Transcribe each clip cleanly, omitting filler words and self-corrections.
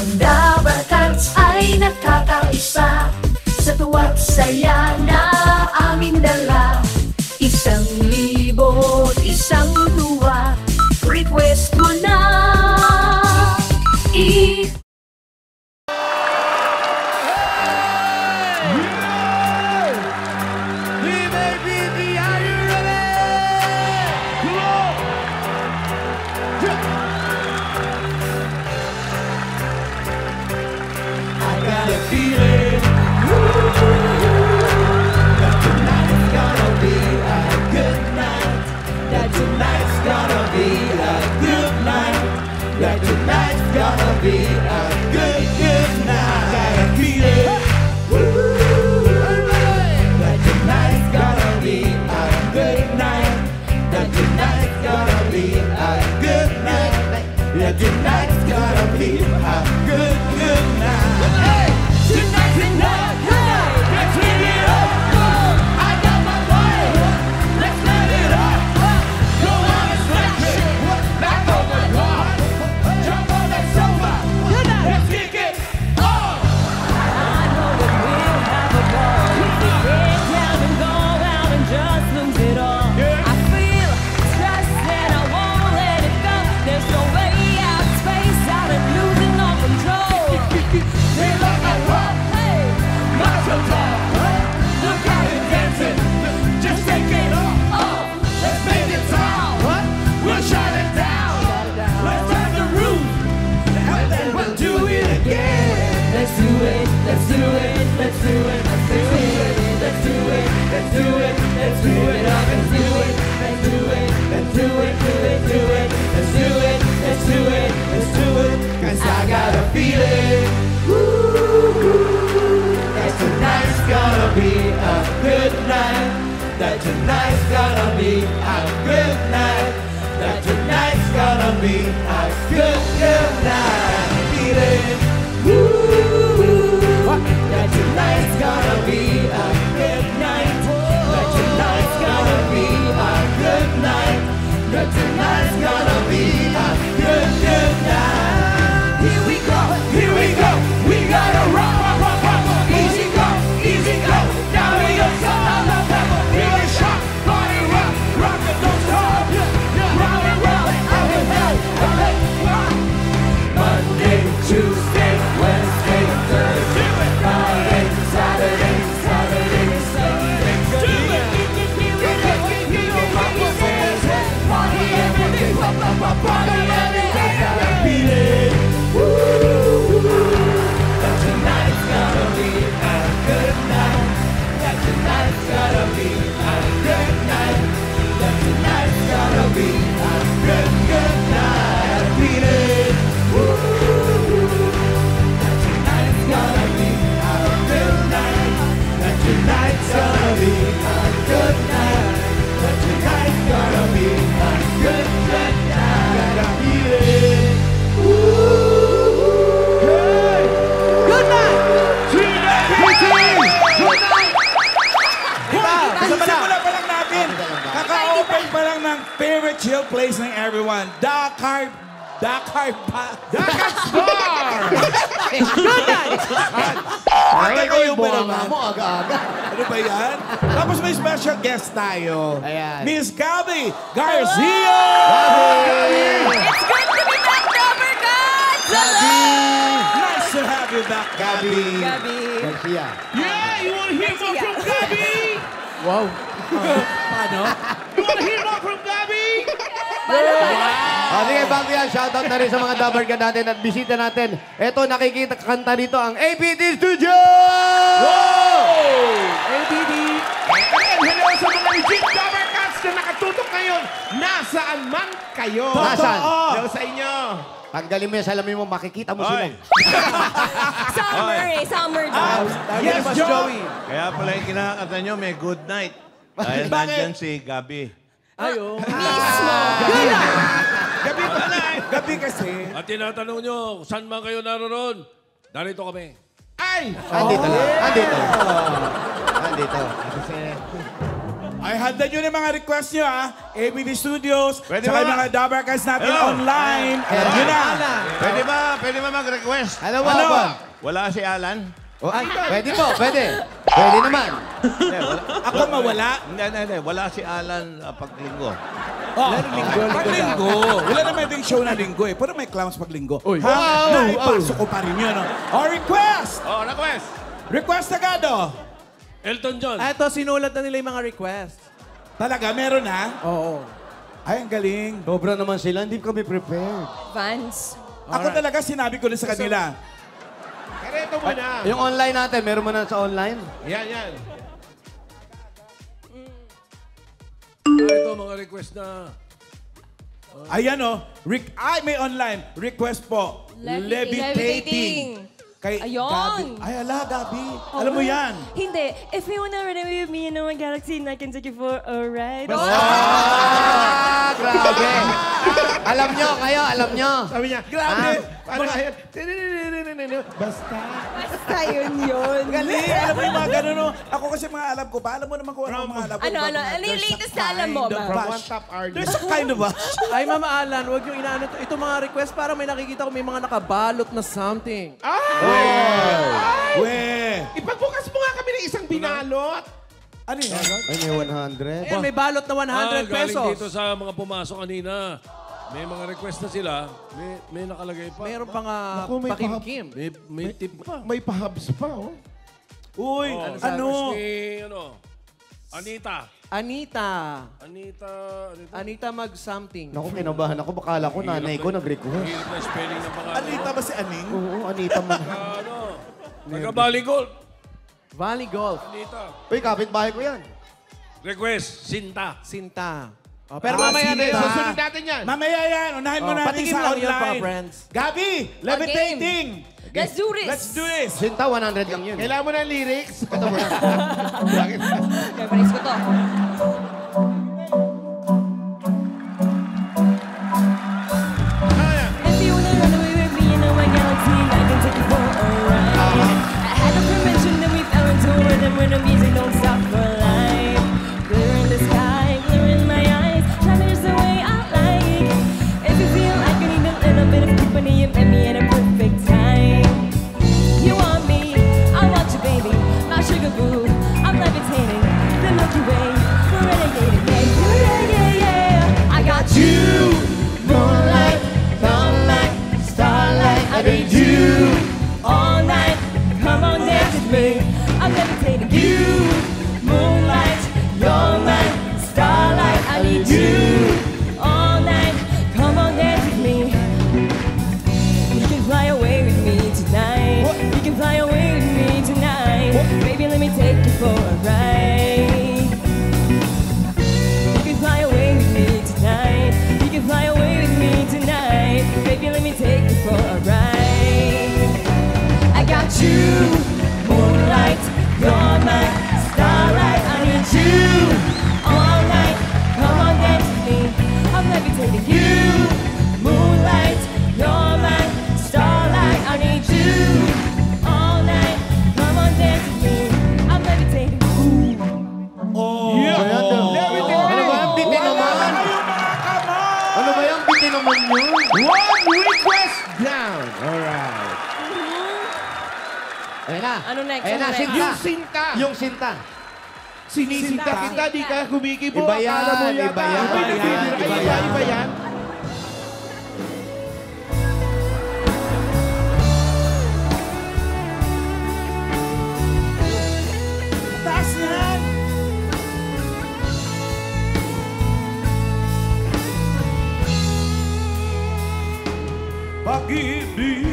Ang Dabarkans ay nakakaisa sa tuwa't saya na aming dala. 1,000 isang tuwa, request mo na. Tonight's gonna be a good, good night. Hey! Tonight's the night, hey! Let's live it up, I got my way. Let's live it up, go on and smash it. Back on the car, jump on that sofa. Let's kick it on. I know that we'll have a ball. We can get down and go out and just lose it all. I feel stressed and I won't let it go. There's no way. Losing all control. Feel like I walk, hey, not so tall. Look how you're dancing, just take it off. Let's make it tall, we'll shut it down. Let's turn the roof, and then we'll do it again. Let's do it, let's do it, let's do it, let's do it, let's do it, let's do it, let's do it up and do it, let's do it, let's do it, do it, do it, let's do it, let's do it, let's do it. Cause I got a feeling that tonight's gonna be a good night. That tonight's gonna be a good night. That tonight's gonna be a good, good night. Feeling that tonight's gonna be a good night. That tonight's gonna be a good night. That tonight's gonna be a good, good night. Here we go, we gotta rock, rock, rock, rock. Easy go, down to your side. Feel a shock, body rock, rock it, don't stop. Round and round, out and out, rock. Monday, Tuesday, Wednesday, Thursday, Friday, Saturday, Sunday. Do it, party every day, party every day. Feel it. That tonight's gonna be a good night. That tonight's gonna be a good night. That tonight's gonna be a good, good night. Feel it. That tonight's gonna be a good night. That tonight's gonna be a good night. That tonight's gonna be a good, good night. Gotta feel it. Simula pa lang natin. Kaka-open pa lang ng favorite chill place ng everyone. Dakar Bar! Good night! Ate kayo ba naman? Ano ba yan? Tapos may special guest tayo. Miss Gabby Garcia! It's good to be back, Dabarkans! Nice to have you back, Gabby. Garcia. Yeah, you want to hear more from Gabby? Wow. Paano? You want to hear more from Gabby? Sige, bago yan, shoutout na rin sa mga Dabarkans natin at bisita natin. Ito, nakikita kanta dito ang APT Studio! Wow! APT! And hello sa mga legit Dabarkans na nakatutok ngayon. Nasaan man kayo? Nasaan? Hello sa inyo. Tanggalin mo yung salamin mo, makikita mo sila. Summer daw. Yes, Joey! Kaya pala yung kinakanta nyo, may good night. Dahil nandyan si Gabi. Mismo. Gabi kasi. At tinatanong nyo, saan man kayo naroon? Narito kami. Ay! Andito lang. Andito. Ay, handa nyo na yung mga request nyo, ha? ABD Studios, Pwede saka ba? yung mga Dabarkas natin Hello. online. Yun na. Pwede ba mag-request? Ano ba? Wala si Alan? Oh, pwede po, pwede. Pwede naman. Hindi, wala. Ako mawala. Hindi. Wala si Alan paglinggo. Oh, pag-linggo. Wala naman yung show na linggo eh. Pero may clowns pag-linggo. Uy. Ha? Wow. Naipasok ko pa rin yun. Oh, request! Oh, request! Request agad, oh. Elton John. Ito, sinulat na nila yung mga request. Talaga, meron na? Oo. Ay, ang galing. Sobra naman sila, hindi kami prepared. Vans. Ako talaga sinabi ko na sa kanila. Ito muna. Yung online natin, meron mo na sa online? Yan. Ito mga request na... Ayan, oh. Ay, may online. Request po. Levitating. Kay Ayun. Gabi. Ay, ala, Gabi. Alam mo yan. Hindi. If you wanna run away with me in my galaxy, I can take you for a ride. Ah, grabe. Alam nyo, alam nyo. Sabi niya, Grabe. Paano kaya? Basta. Basta yun. Galing. Alam mo yung mga ganun, no? Ako kasi mga alam ko pa. Alam mo naman kung ano ang mga alam ko. Ano? Ano yung latest na alam mo, There's a ba? kind of From bash. one top artist. There's a kind of bash. Ay, Mama Alan, huwag yung inaano. Ito mga request para may nakikita ko may mga nakabalot na something. Ipagbukas mo nga kami ng isang binalot. Ano yan? Ay, may 100. Ayan, may balot na 100 pesos. Galing dito sa mga pumasok kanina. May mga request na sila. May nakalagay pa. Meron pa nga Naku, may pakimkim. May tip pa. May pahabs pa, oh. Uy, Oh, ano? Ni, Anita. Anita mag-something. Naku, kinabahan ako. Bakala ko nanay ko nag-request. Hirap na spelling ng pangalan. Anita ba si Aning? Oo, Anita man. Taga-Bali Gold. Valley Golf. Anita. Uy, kapitbahay ko yan. Request, Sinta. Sinta. Oh, pero mamaya na Sinta. yun. Susunod natin yan. Mamaya yan. Unahin mo Oh, natin patikim sa lang yun, online. mga friends. Gabi, levitating. Let's do this. Let's do this. Sinta, 100 lang yun. Kailangan mo ng lyrics. Ito mo na. Memorize ko to. If you wanna run away with me in my galaxy, I can take you for a ride. I had a premonition that we fell into a rhythm when the music don't stop for life. Glitter in the sky, glitter in my eyes, trying to just the way I like. If you feel like you need a little bit of company, you met me at a perfect time. You want me, I want you, baby, my sugar boo. I'm levitating, the Milky Way, we're renegading, yeah. I got you, moonlight, starlight, starlight. I need you all night. Come on, dance with me. I'm levitating. You, moonlight, you're my starlight. I need you all night. Come on, dance with me. You can fly away with me tonight. You can fly away with me tonight. Baby, let me take you for a ride. You can fly away with me tonight. You can fly away with me tonight. Baby, let me take you for a ride. I got you, moonlight, you're my starlight. I need you all night. Come on, dance with me. I'm levitating. You, moonlight, you're my starlight. I need you all night. Come on, dance with me. I'm levitating. Ano ba yung biti naman? Ano ba yung biti naman yun? One request down. Alright. Ayan na. Ano next? Ayan na, Ano next? Sinta. Yung sinta. Yung Sinta. Sinisinta kita, di ka kumikibo. Iba yan, Akala mo yata, iba yan. Iba yan. Taas yan. Pag-ibig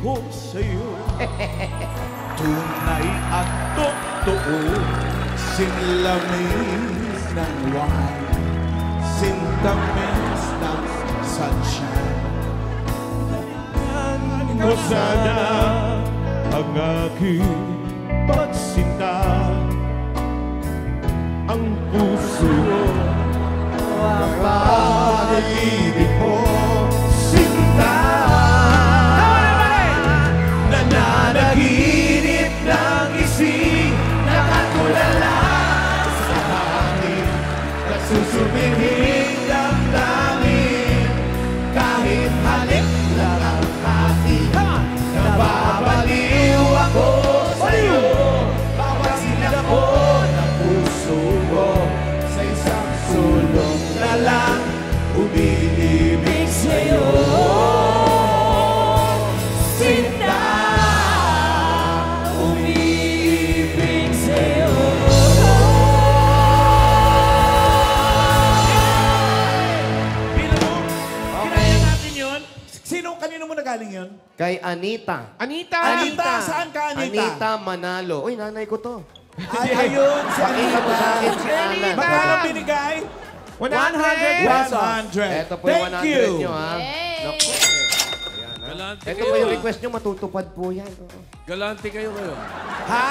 ko sa'yo tunay at totoo, sinlamis ng wine, sintamis ng sunshine. Mo sana ang aking pagsinta, ang puso pag-ibig mo, sinta. Nananaginip ng isip, nakatulala sa hangin. Anita. Anita! Anita, saan ka, Anita? Anita Manalo. Uy, nanay ko to. Ay, ayun, si Pakita mo sa Anita. akin si Alan. Magkano binigay? 100! 100. Ito po yung Thank 100 you. nyo, ha? Naku, Galante ito kayo. po yung request nyo, matutupad po yan. Oo. Galante kayo ngayon. Ha?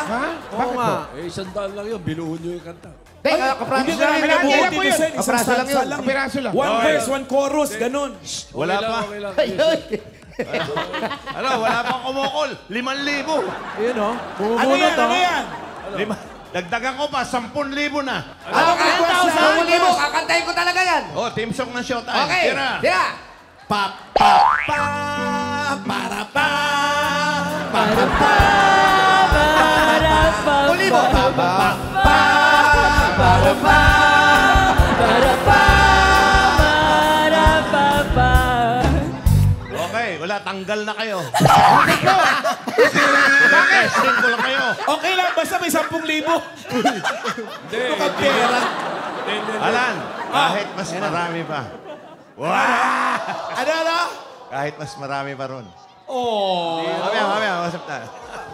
Oo nga. Eh, 100 lang yun. Binuhon nyo yung kanta. Teka, kapraso Hindi ko lang namin yun. nabuo Kailan po dito yun? sen. Isang Kapraso lang stanza yun. lang. Kapiraso lang. One verse, one chorus, ganun. Wala Okay lang, pa. okay lang. Ay, ay. Ano, wala pang kumukol. 5,000. Ayun, oh. Ano Bumubunot, yan? oh. Ano yan? Dagdagan ko pa, 10,000 na. Ano ka? request yan? 10,000. Kakantayin ko talaga yan. Oh, team song ng Showtime. Okay, Tira. tira. Pa, pa, pa, para, pa, para, pa, Uli mo. Okay, wala, tanggal na kayo. Testing ko lang kayo. Okay lang, basta may 10,000. Hindi, Ito ka pera. hindi. Alan, kahit mas marami pa. Wow! Ano? Kahit mas marami pa ron. Oh. Mamaya, masap na.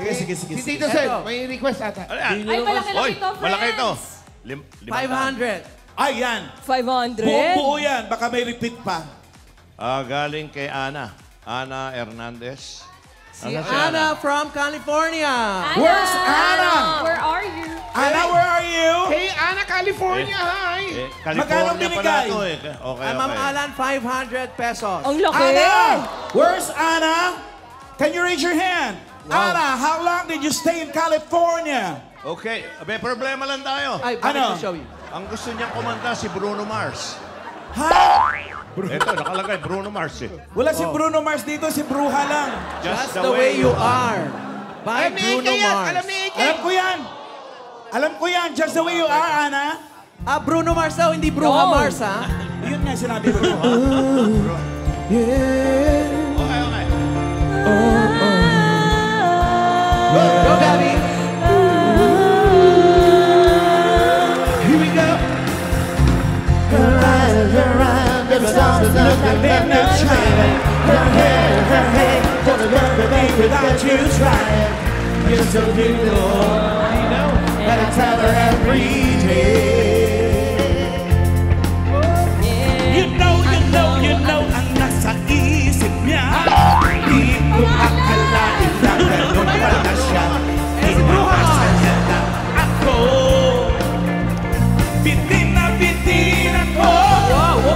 Sige. Si Tito Sen, may request ata. Ano yan? Ay, malaki-laki Oy, to, friends. malaki ito. 500. Ay, yan. 500. Buo yan. Baka may repeat pa. Galing kay Ana. Ana Hernandez. Si Ana from California. Where's Ana? Where are you? Ana, where are you? Hey, Ana, California, hi! Magkano California pala binigay? ito eh. Okay, Ma'am okay. Alan, 500 pesos. Ang laki. Ana! Where's Ana? Can you raise your hand? Ana, how long did you stay in California? Okay, may problema lang tayo. Ay, bakit Ano? to show you? Ang gusto niyang kumanta si Bruno Mars. Ha? Ito, nakalagay, Bruno Mars eh. Wala si Bruno Mars dito, si Bruha lang. Just the way you are. By Alam ni Bruno Ike yan! Mars. Alam ni Ike! Alam ko yan. Alam ko yan. Just the way you are, Ana. Ah, Bruno Mars daw, hindi Bruha Mars, ha? Yun nga sinabi ko. Bruha. Okay, okay. Go, Gabby. Here we go! Without you trying, you're so beautiful. And I tell her every day. You know, ang nasa isip niya. Di ko akalain na ganun pala siya. Inawasa niya na ako. Bitin na bitin ako.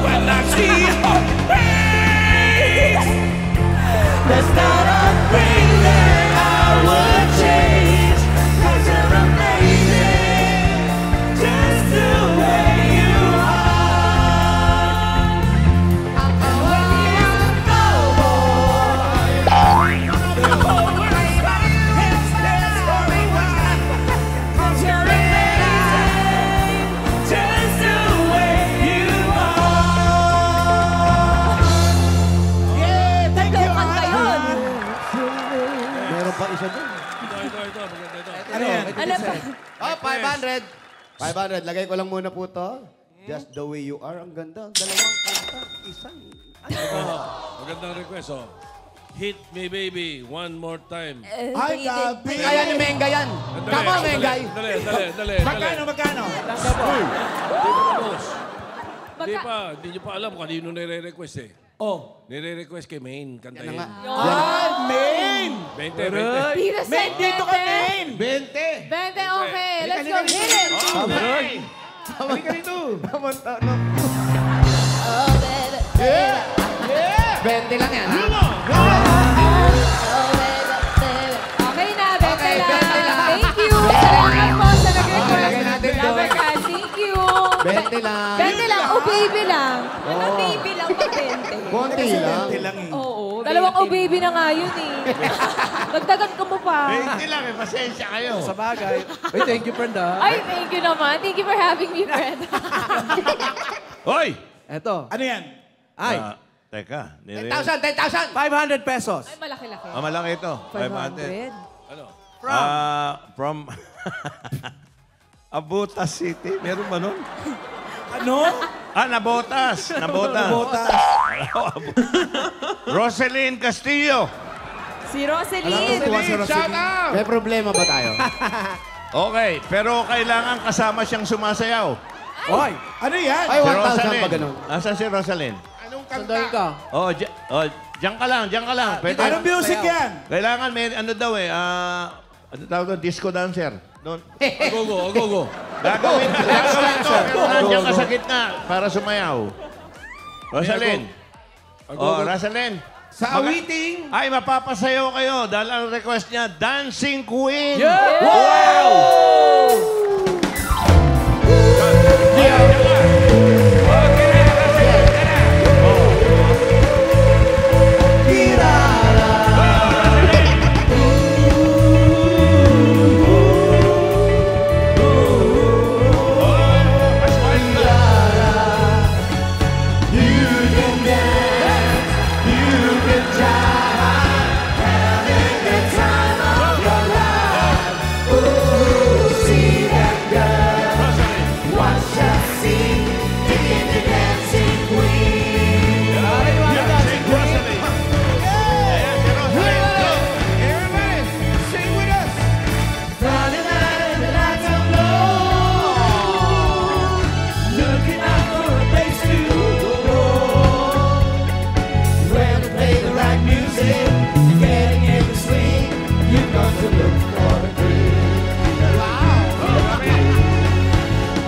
Wala siya face. There's not a thing that I would change. 'Cause you're amazing, just the way you are. And when you go, the whole world's like this. There's only one. 'Cause you're amazing, just the way you are. Yeah, thank you, Kanta yun. Meron pa isa doon. Ito. Maganda ito. Ano yan? Ano pa? Oh, 500. 500. Lagay ko lang muna po to. Just the way you are. Ang ganda. Dalawang kanta. Isang. Magandang request, oh. Hit me, baby. One more time. Ay, gabi. Kaya ni Menga yan. Come on, Mengay. Dali. Magkano? Di pa tapos. Di pa. Hindi nyo pa alam kung kanino nire-request eh. Oh. Nire-request kay Maine. Kantahin. Ay, main! 20. Tito Sen, Main, dito ka, main! 20! 20, okay. Let's go. Hit it. Halika rito! 20 lang yan. Okay na, 20 Okay, lang. 20 lang. Thank you. Salamat po sa nag-request. Lagay natin doon. Lover ka, thank you. 20 lang. 20 lang. O baby lang. Ano baby lang pa 20? Konti lang. lang eh. Oo. Dalawang o baby na nga yun eh. Dagdagan ko mo pa. 20 lang eh, pasensya kayo. Sa bagay. Uy, thank you, friend, ha? Ay, thank you naman. Thank you for having me, friend. Hoy! Eto. Ano yan? Ay, Teka. 10,000, 10,000. 500 pesos. Ay, malaki-laki. Malaki ito. 500. Ano? From Abutas City. Meron ba nun? Ano? Nabotas. Botas. Roselyn Castillo. Si Alam ko, Roseline. tuwa si Shout Rosalie. out! May problema ba tayo? Okay, pero kailangan kasama siyang sumasayaw. Oy! Ano yan? Ay, Si 1,000 Rosalyn. pa ganun. Asan si Rosalyn? Anong Sandayin kanta? ka. Oh, diyan ka lang, diyan ka lang. Pwede. Anong music yan? Kailangan may ano daw eh, ano tawag doon? Disco dancer. Doon. Go. Gagawin to. Pero nandiyan ka sa gitna para sumayaw. Rosalyn. Oh, Rosalyn. Sa awiting. Ay, mapapasayaw kayo dahil ang request niya, Dancing Queen. Yeah! Wow! Everybody, sing with us. Looking out for a place to go. Where to play the right music, getting in the swing. You've got to look for a dream.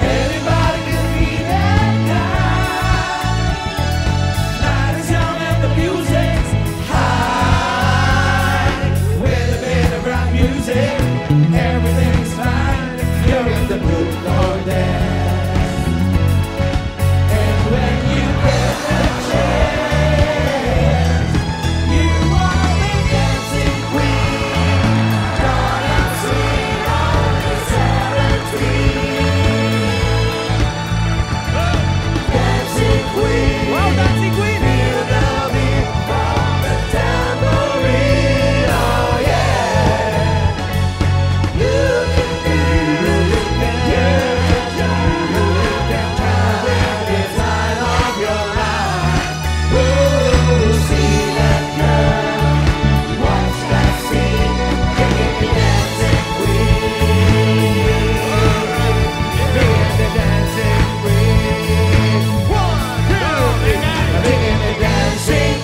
Everybody can be that guy. Night is young and the music's high. Where to play the right music, everything's fine. You're in the mood for dance. And when you get the chance, you are the dancing queen. Gonna sing on the 17. Dancing queen. Wow, dancing queen. Feel the beat from the tambourine. Oh yeah. You can do it. You can have any time of your life. Ooh, see that girl, watch that scene, being the dancing queen, being the dancing queen. 1, 2, 3, being the dancing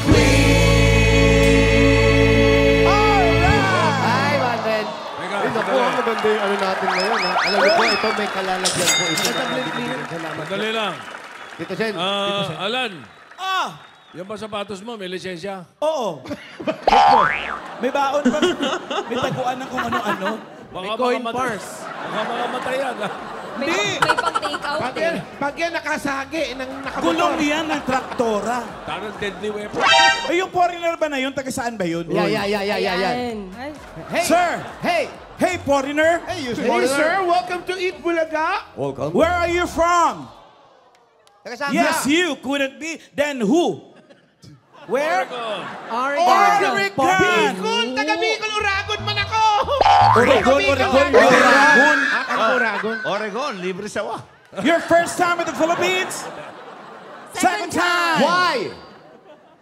queen. All right. Ay, Banded. Teka, Ay, naku, ang maganda yung ano natin ngayon, ha? Alam niyo po, ito may kalalagyan po. Ito Madali lang. Dito, Sen. Alan. Yung ba sapatos mo, may lisensya? Oo. May baon pa. May taguan ng kung ano-ano. Baka Coin makamatay- Pars. Baka makamatay yan. May pang-take out eh. Pag yan nakasagi ng nakamotor. Gulong yan ng traktora. Tarang deadly weapon. Ay, yung foreigner ba na yun? Taga saan ba yun? Yeah. Ayan. Hey! Sir! Hey! Hey, foreigner! Hey, you Hey sir, welcome to Eat Bulaga. Welcome. Where are you from? Yes, you. you. Could it be? Then who? Where? Oregon. Oregon! Bicol, taga Bicol, Uragon man ako. Oregon. Uragon. Oregon, libre sawa. Your first time in the Philippines? Second time. Why?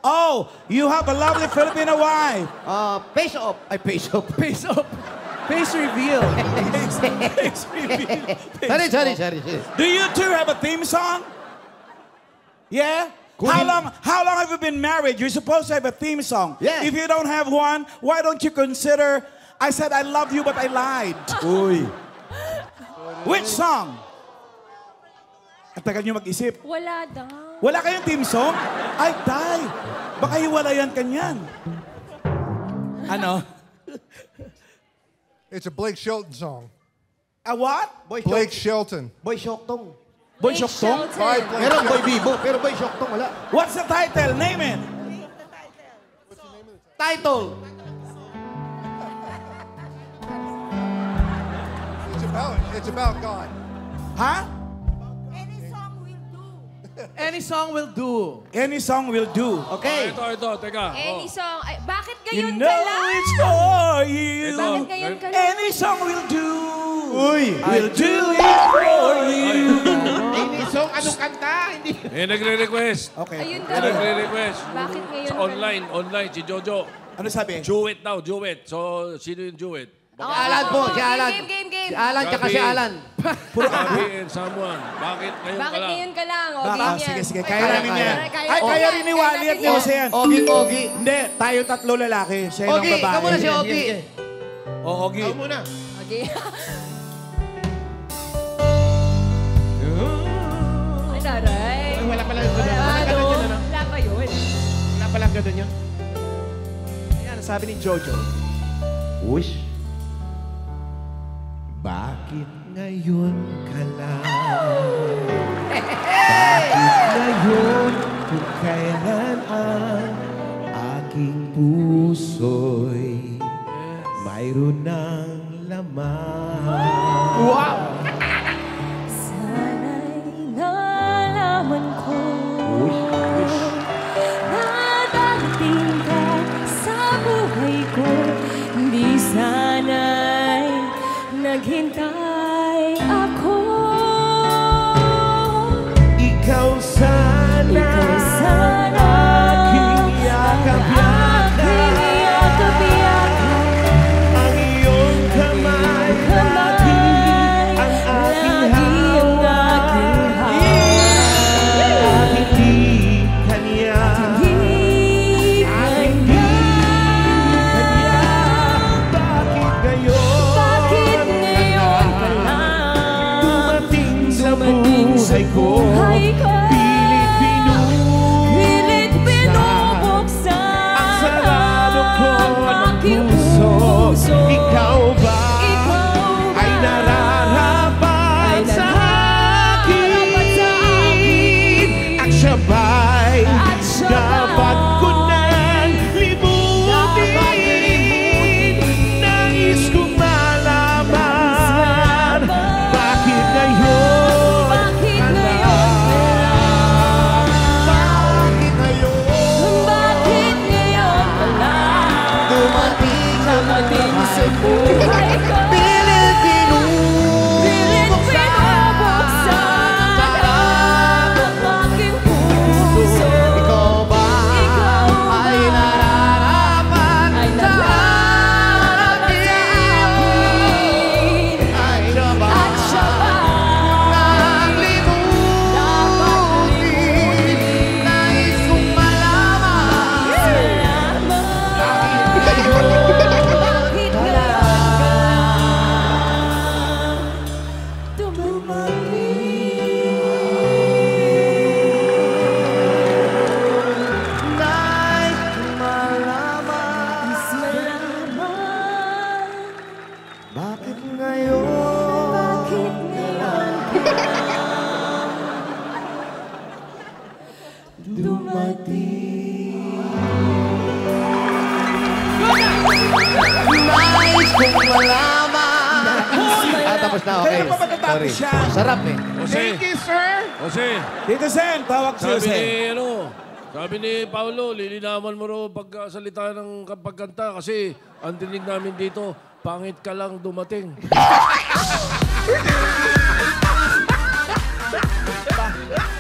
Oh, you have a lovely Filipino wife. Face off. Ay, face off. Face up. Face reveal. Sorry. Do you two have a theme song? Yeah? How long have you been married? You're supposed to have a theme song. Yeah. If you don't have one, why don't you consider I said I love you but I lied? Uy. Which song? At tagal nyo mag-isip. Wala daw. Wala kayong theme song? Ay, tay. Baka hiwalayan kanyan. Ano? It's a Blake Shelton song. A what? Blake Shelton. Boy Shoktong. Boy Shoktong? Meron Boy Bibo, pero Boy Shoktong wala. What's the title? Name it. Title. It's about God. Huh? Any song will do. Any song will do. Okay. Ito, teka. Any song. Ay, bakit You ngayon know ka lang? it's for you. Bakit ngayon ka lang? Any song will do. Uy. We'll do it for you. Hindi song, anong kanta? Hindi. Nagre-request. Okay. Ayun May daw. nagre-request. Bakit ngayon Sa ka lang? online, si Jojo. Ano sabi? Duet daw, duet. So, sino yung duet? Si Alan po, si Alan. Game. Si Alan, tsaka si Alan. Gabi and someone. Bakit ngayon ka Bakit lang? ngayon ka lang? O, Baka, game yan. sige. Kaya namin yan. Ay, Oo. kaya rin ni Wally at ni Jose yan. Ogie. Hindi, tayo tatlo lalaki. Siya yung Ogie, babae. ikaw muna si Ogie. Ogie. Ikaw muna. Okay. Ay, naray. Ay, wala pala yung Wala, ganun yun, ano? wala pa yun. Wala pala ganun yun. Ayan, sabi ni Jojo. Wish. Bakit ngayon ka lang? Bakit ngayon kung kailan ang aking puso'y mayroon ng laman? Wow! Sana'y nalaman ko na darating ka sa buhay ko. Hindi sana'y naghintay ako. Ikaw sana, aking yakap-yakap. Ang iyong kamay, lagi ang aking hawak. At hindi kanya, bakit ngayon dumating sa buhay ko? Pilit binubuksan ang sarado ko ng puso. Ikaw ba ay nararapat sa akin? At siya ba'y dapat ko nang limutin? Nais kong malaman bakit ngayon? Bakit ngayon dumating sa buhay ko? Pilit binubuksan ang aking puso. Ikaw ba ay nararapat sa akin? At siya ba nang limutin? Nais kong malaman bakit nais kong malaman bakit ngayon dumating? Nais kong malaman. Tapos na, okay. Kaya pa matatapos Sorry. siya? Sarap eh. Jose, Thank you, sir. Jose. Dito Sen, tawag si Sabi Jose. sabi ni Paolo, lilinawan mo raw pagsalita ng pagkanta kasi ang dinig namin dito, pangit ka lang dumating.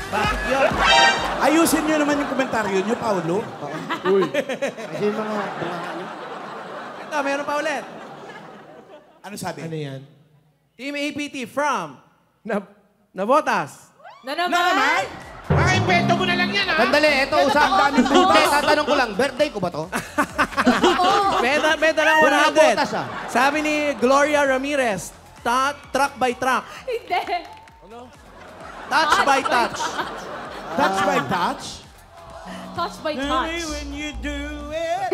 Bakit yun? Ayusin nyo naman yung komentaryo nyo, Paulo. Kasi yung mga Ito, meron pa ulit. Ano sabi? Ano yan? Team APT from Navotas. Na naman? Pakimpento mo na lang yan, ha? Sandali, ito usapan. Hindi, tatanong ko lang, birthday ko ba to? May dalang Wala 100. botas, ah. Sabi ni Gloria Ramirez, truck by truck. Hindi. Touch by touch. Touch by touch? Touch by touch. When you do it.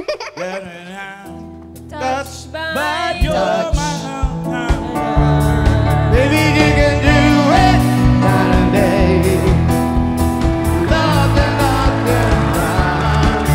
Touch by Your Baby, you can do it. Night and day. Love and love and love.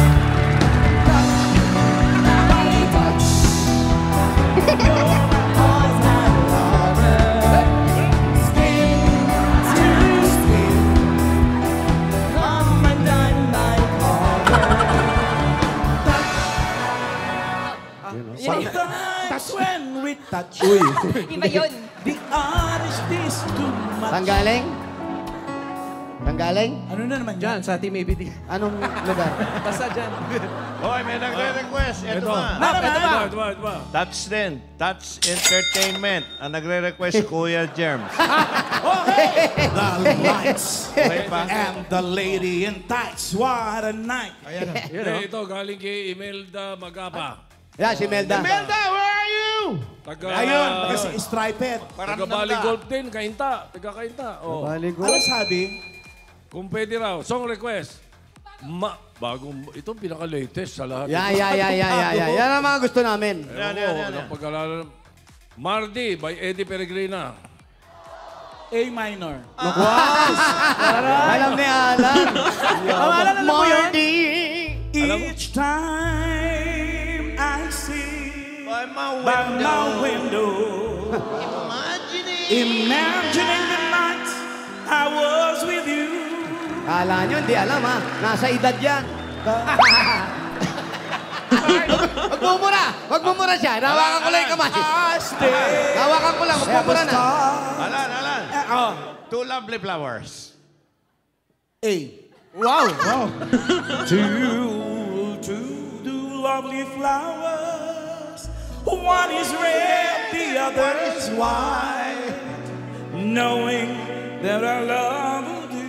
That's when we touch. Uy. Iba yun. The artist is too much. Saan galing? Saan galing? Ano na naman Diyan, sa Team ABD. Anong lugar? Basta dyan. Hoy, may nagre-request. Ito ba? Ito ba? Touch din. Touch Entertainment. Ang nagre-request, Kuya Germs. The lights Okay pa? and the lady in tights. What a night. Ito, galing kay Imelda Magapa. Yan, si Melda. Melda, where are you? Ayun, kasi striped. Taga-Bali Golf din, Kainta. Taga-Kainta. Oh. Baligo. Ano sabi? Kung pwede raw, song request. Ito pinaka-latest sa lahat. Yan. Yan ang mga gusto namin. Yan. Walang pag-alala. Mardi by Eddie Peregrina. A minor. Alam ni Alan. Alam mo yun? Each time I see by my window, imagining the night I was with you. Kala nyo, hindi alam ha. Nasa edad yan. Magmumura siya. Nawakan ko lang yung kamay. Nawakan ko lang, magmumura na. Alan. Two lovely flowers. A. Wow. Two lovely flowers. One is red, the other is white. Knowing that I love you.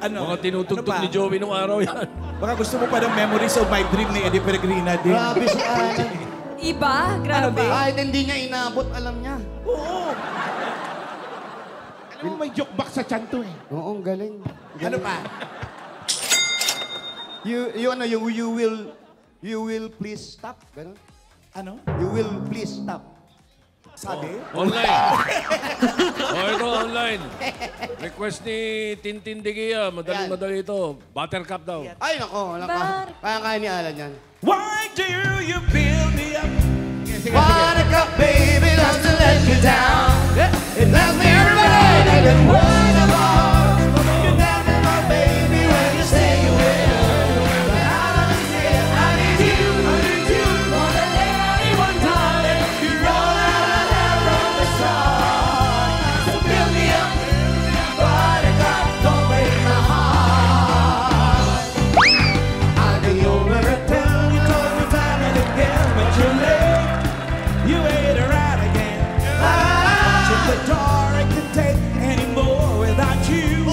Ano? Mga tinutugtog ni Joey nung araw yan. Baka gusto mo pa ng Memories of My Dream ni Eddie Peregrina din. Grabe si Alan. Iba? Grabe. Kahit hindi niya inabot, alam niya. Alam mo, may joke box sa tiyan to eh. Oo, galing. Ano pa? You will please stop. Ganun. Ano? You will please stop. Sabi? Online. Ito, online. Request ni Tintin Digia. Madali ito. Buttercup daw. Ay, nako. Kaya ni Alan yan. Why do you build me up? Buttercup, baby, loves to let you down. It left me right and then what about? You never know, baby, when you say you will. But I understand, I need you more than anyone, darling. You're all that I have from the start. So build me up, Buttercup, don't break my heart. I'll be over and tell you, told me time and again, but you're late. You ate her out again. Shut the door, I can take any more without you.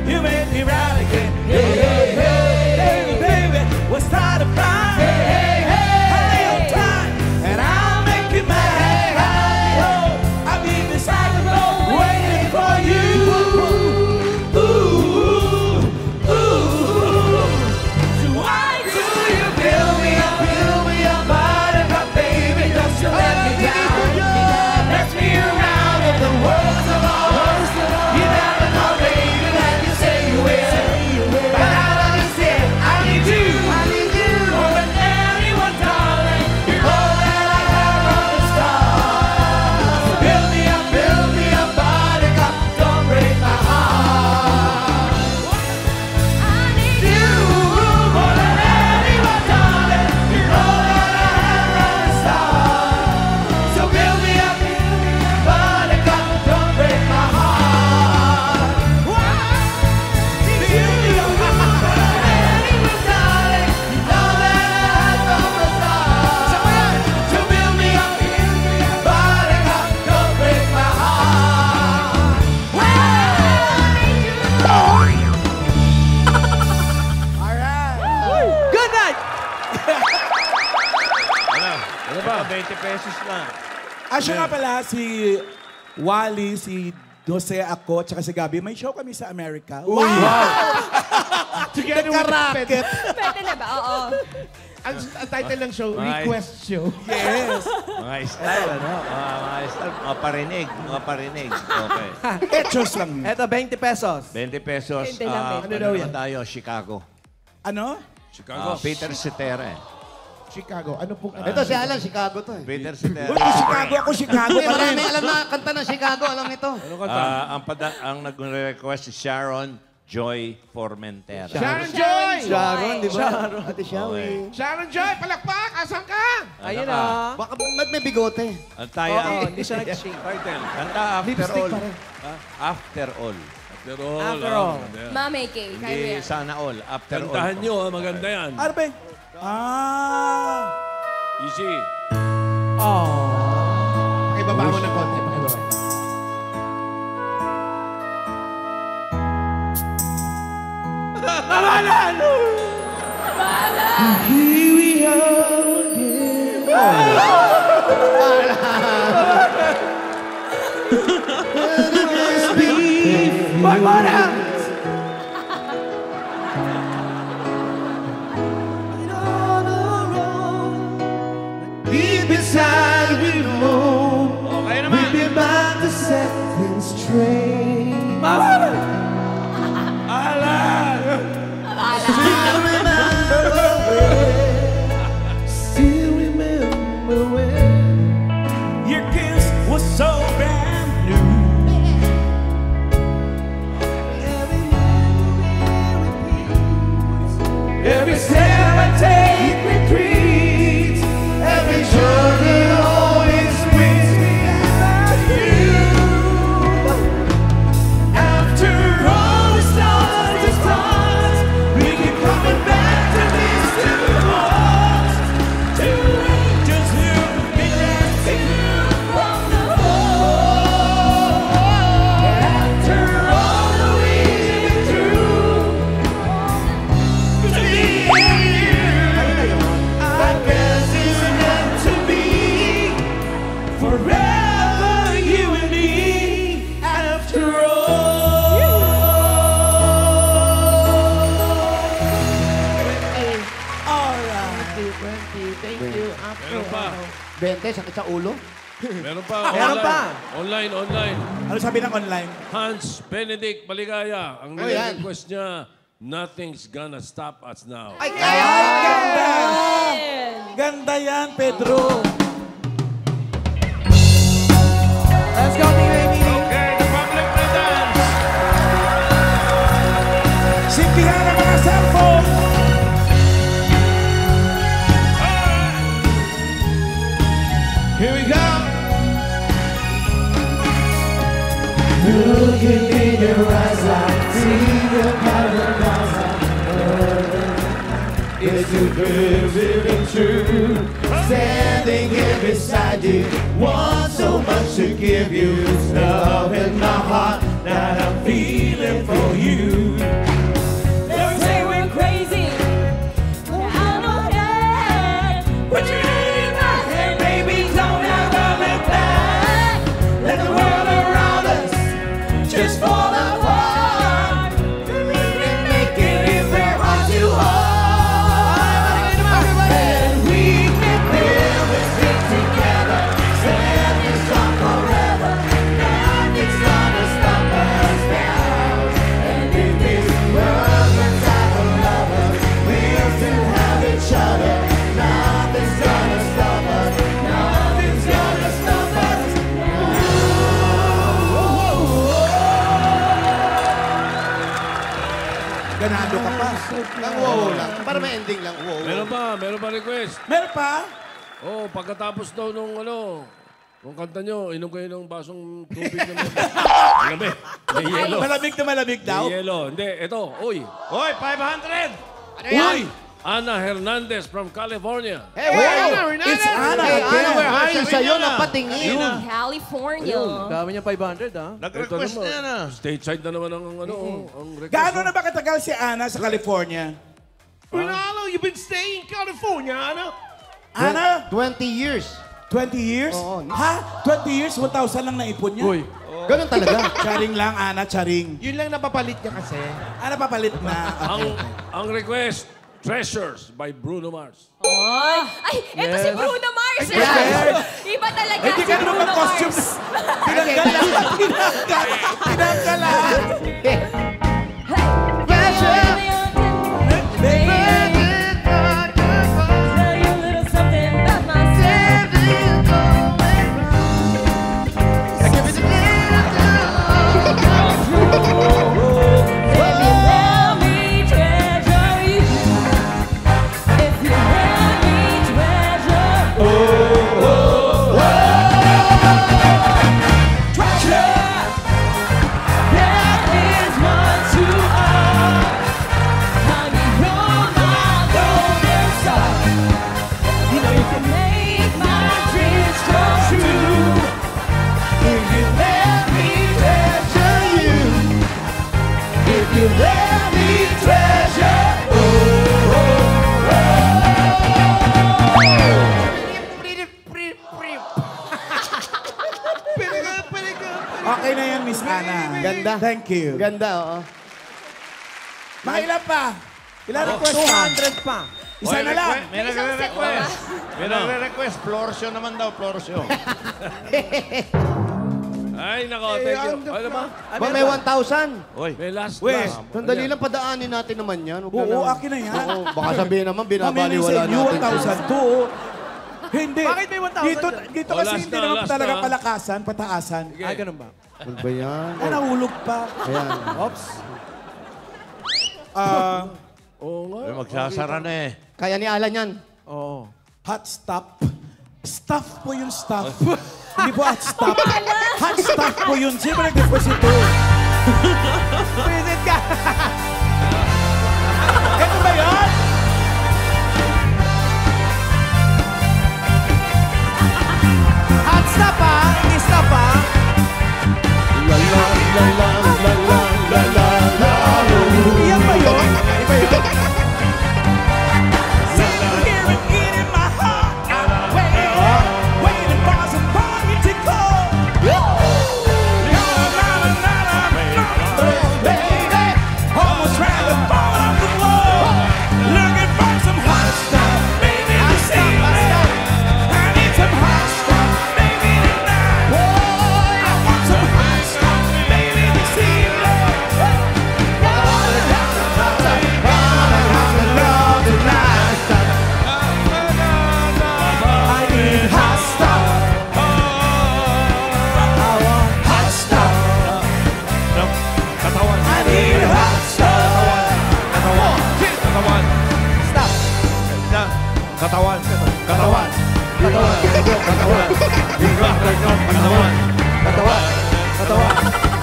You made me right again. Hey, baby, what's that about? Hey, on time, and I'll make you mad. Oh, I'll be beside the road waiting for you. So why do you build me up, Buttercup, baby? Don't you let me down. Mess me around in the world's of ours. You never know, baby, that you say you will. But I understand, I need you more than anyone, darling. You're all that I have from the start. So build me up, Buttercup, don't break my heart. I need you more than anyone, darling. You're all that I have from the start. So build me up, Buttercup, don't break my heart. Do you more than anyone, darling? You're all that I have from the start. So build me up, Buttercup, don't break my heart. Good night! Ano ba? 20 pesos lang. Siya nga pala, si Wally, si Jose, ako, tsaka si Gabi. May show kami sa Amerika. Wow! Together with the pet. Pwede na ba? Oo. Ang title ng show, Ay. Request Show. Yes! Mga style, ano? Mga style. Mga parinig. Okay. Etchos lang. Eto, 20 pesos. 20 pesos. Hindi lang, Ano daw yan? tayo? Chicago. Ano? Chicago. Peter Cetera. Chicago. Ano pong... Ito si Alan, Chicago to eh. Peter Cetera. Ako Chicago. Hindi, marami alam na kanta ng Chicago. Alam nito. Ano kanta? Ang nag-request si Sharon Joy Formentera. Sharon Joy! Sharon, di ba? Ate Shawi. Sharon Joy, palakpak! Asan ka? Ayun ka? ah. Baka ba't may bigote? Ang tayo Oo, hindi siya nag-shake. Kanta After All. After All. After all. After all. Maganda yan. Mame K. Kaya Hindi yan. sana all. After all. Kantahan nyo, maganda yan. Ano ba yun? Easy. Pakibaba mo ng konti. Pakibaba. Deep inside we know we've been about to set things straight. Still remember when Your kiss was so brand new. every step I take retreats, every journey always brings me back to you. After all the stars, we keep coming back to these two hearts, two angels who meet us here from the fall. After all that we've been through, to me and you, I guess it's meant to be. Forever you and me, after all. Meron pa. 20, sakit sa ulo. Meron pa. Meron pa. Online. Ano sabi ng online? Hans Benedict Maligaya. Ang yan. request niya, nothing's gonna stop us now. Ay, ganda! Ganda yan, Pedro. Let's go, Team AB. Okay, the public will dance. Simpihan ang mga cellphone. Here we go. Looking in your eyes, I see the paradise. It's too very true. Standing here beside you, want so much to give you. It's love in my heart that I'm feeling for you. They say we're crazy. I know that. Put your hand in my hand, baby, don't ever look back. Let the world around us just fall apart. And make it if we're heart to heart. And we can build this thing together. Standing strong forever. Nothing's gonna stop us now. And if this world runs out of lovers, we'll still have each other. Nothing's gonna stop us. Nothing's gonna stop us. Ganado ka pa. Lang wow lang. Para may ending lang. Wow. Meron pa request. Meron pa? Oh, pagkatapos daw nung kung kanta nyo, inom kayo ng basong tubig na malamig. May yelo. Malamig na malamig daw? May yelo. Hindi, ito. Uy. Hoy, 500! Uy! Ana Hernandez from California. Hey, it's Anna. Hey, Anna, where are you? Sa'yo na na patingin. California. Dami niya 500, ha? Nag-request na yan ah. Stateside na naman ang request. Gaano na ba katagal si Ana sa California? Ronaldo, you've been staying in California, ano? Ana? 20 years. 20 years? Oo. Ha? 20 years? 1,000 lang naipon niya? Uy. Ganun talaga. Charing lang, Ana, charing. Yun lang napapalit niya kasi. Ana, papalit na. Ang request, Treasures by Bruno Mars. Ay, eto si Bruno Mars. Iba talaga Hindi si ka naman Bruno mag-costume. Mars. Tinanggal lahat. Tinanggal lahat. Tell you a little something about myself. If you let me treasure you, if you let me treasure, treasure. Okay na yan, Miss Ana. Ganda. Thank you. Ganda, oo. Mga ilan pa? Ilan request pa? 200 pa. Isa na lang. May nagre-request. May nagre-request. Florsio naman daw, Florsio. Ay, nako, thank you. Ano ba? Ba, may 1,000. Uy. May last. Sandali lang, padaanin natin naman yan. Oo, akin na yan. Oo, baka sabihin naman, Mamili binabaliwala sa inyo, natin. 1,002. Hindi. Bakit may 1,000? Dito Oh, kasi last hindi na, naman last talaga na. palakasan, pataasan. Ay, ganun ba? Ano ba yan? Ay, nahulog pa. Ayan. Oops. Oo nga. Ay, magsasara na eh. Kaya ni Alan yan. Oo. Hot stop. Stuff po yung stuff. Hindi po hot stop. Hot stuff po yun. Siyempre nag-request ito. Visit ka! Ito ba yun? Hot stop ha! I-stop ha! Iyan ba yun? Iba yun? Sitting here and eating my heart out, waiting for somebody to call. Baby, almost ready to fall off the wall. Looking for some hot stuff, baby, this evening. I need some hot stuff, baby, tonight. I want some hot stuff, baby, this evening. I need hot stuff. I want hot stuff. Katawan. I need hot stuff. Katawan. Katawan. Stop! Katawan. Katawan. Katawan! Katawan! Katawan!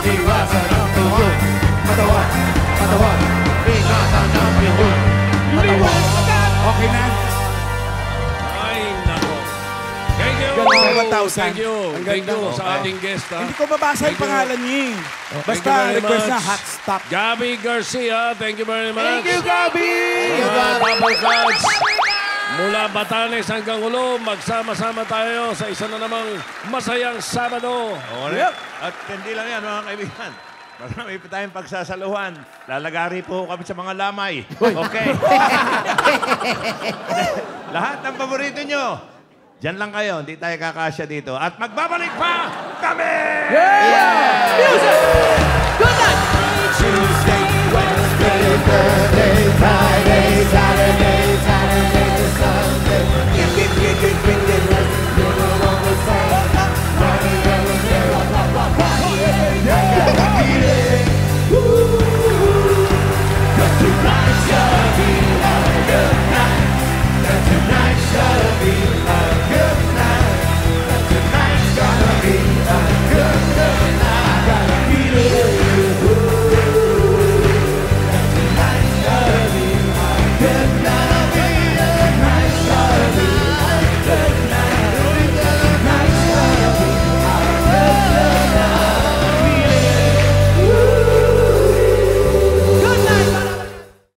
Iwasan ang tuho. Katawan. Katawan. Iwasan ang tuho. Katawan. Okay na? Ay, nako. Thank you. Ganun, 1,000. Thank you. Ang Thank ganda. you sa ating guest, ha? Hindi ko mabasa yung Thank you. pangalan niya. Thank Basta you very request much. na hot stop. Gabby Garcia, thank you very much. Thank you, Gabi! Mga Bubble Cards. Mula Batanes hanggang Ulo, magsama-sama tayo sa isa na namang masayang Sabado. Yep. At hindi lang yan, mga kaibigan. Marami pa tayong pagsasaluhan. Lalagari po kami sa mga lamay. Okay. Lahat ng paborito nyo. Diyan lang kayo, hindi tayo kakasya dito. At magbabalik pa kami! Good night! Tuesday, Wednesday, Thursday, Friday.